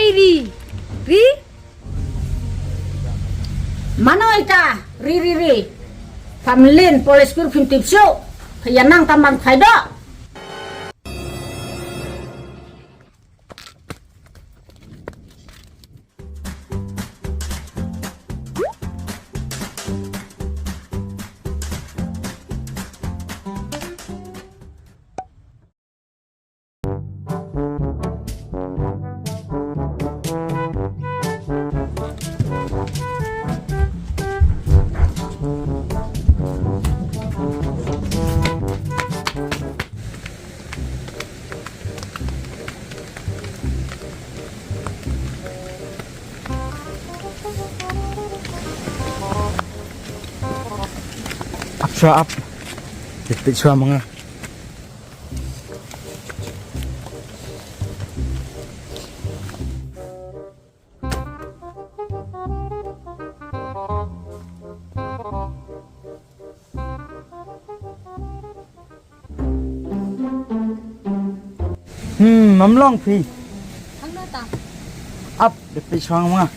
Ri, mana ita? Ri. Familin polis kur fintip show. Kaya nang taman kaido. Up. Dipit siya mga. Mamlong phi. Ano ta? Up dipit siya mga.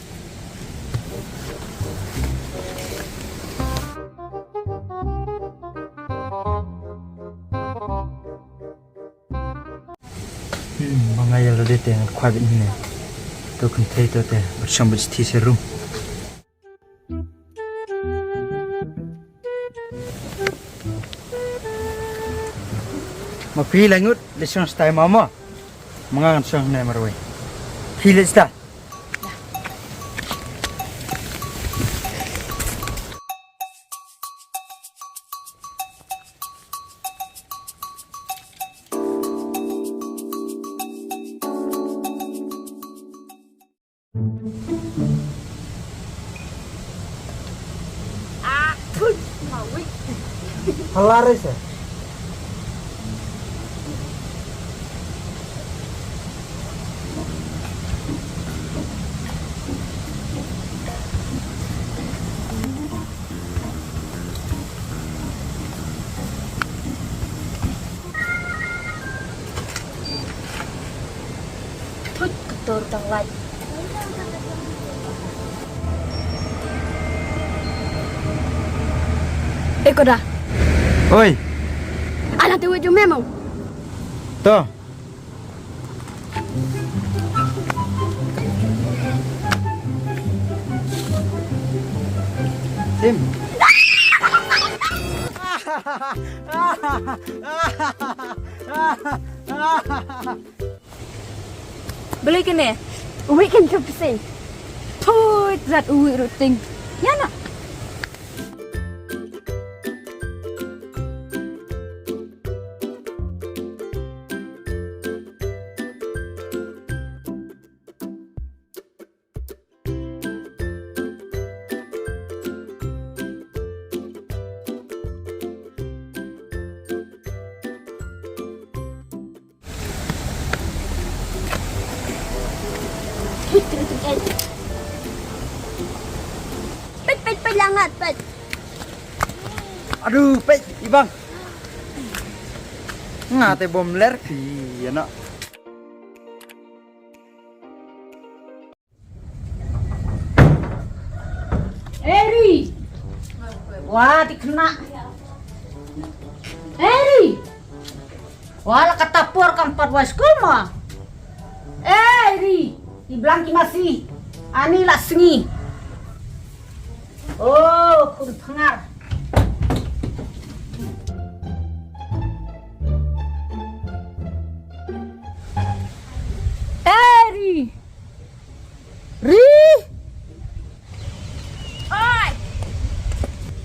Mga yellow dito yung khwai ini. Ito kuntay ito te. Bersama di serum. Mapil langut lesson style mama. Mga siyang na marway. Feel it start. Halaris ya. Tut ketur tang lai. Koda. Oi. Anak tu wajib memang. To. Sim. Beli kene. Weekend 100%. Tut zat uwi ruting. Ya nak. Pet langat pet. Aduh, pet, ibang. Ngate bom ler ya nak. Eri. Wah, dikena. Eri. Wah, katapur kan pat waskul mah. Eri, dibilang ki masih. Ani lah sengi. Oh, kun pengar. Eri. Ri. Oi.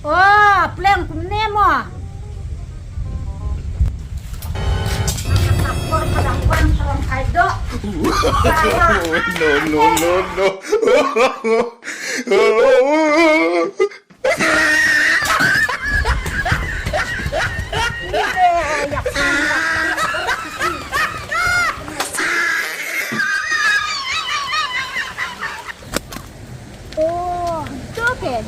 Oh, plan kunemo. Kapur kadang-kadang salam kaido. No. Oh, itu kan?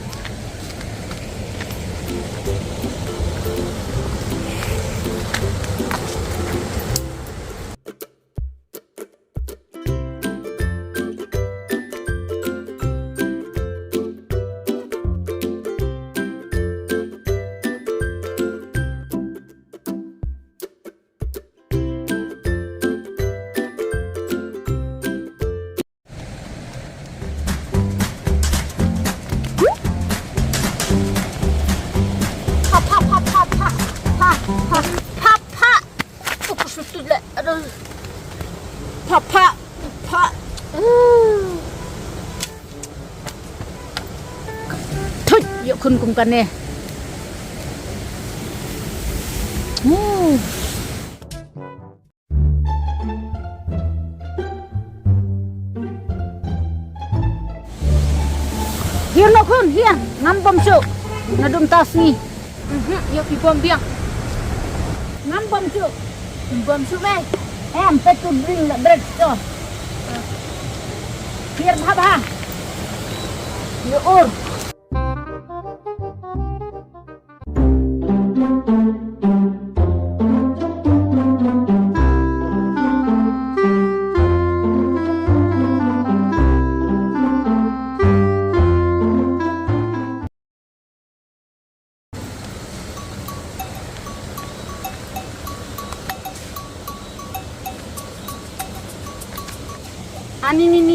พะทุยยกคุณกุมกันเนี่ยเฮียนคุณเฮียนงำบอมสุnadum tas ni Yo pi bom biang. ngam bom su Bom su mai. petu bring the bread to biar bhaba yo or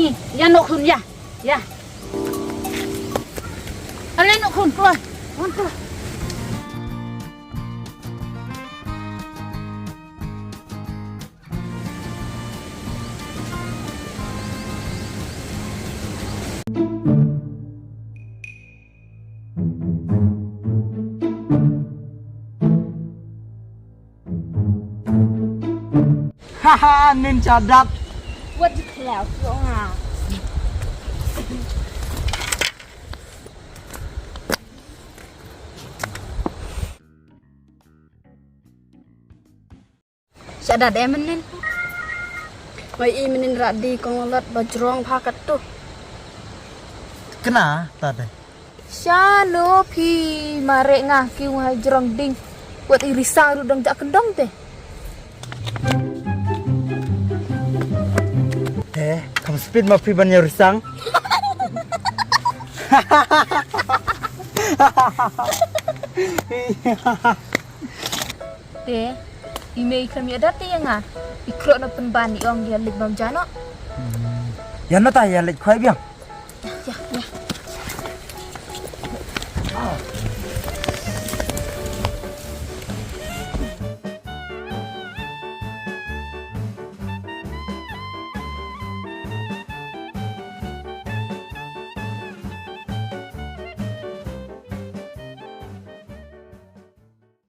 ni ya nok hun ya ale nok hun keluar keluar Haha, ninja dat. Buat diklau dong ah. Sadat emenin. Mai imenin radi kongolat bajrong pakat tu. Kena tadi. Shano pi mare ngah ki wah jrong ding. Buat irisang rudong jak kendong teh. Kamu speed mau pi banyak risang. Teh, email kami ada teh yang ah. Ikrok na penbani ong dia lik bam jano. Ya nak tak ya lek khwai biang. Ya.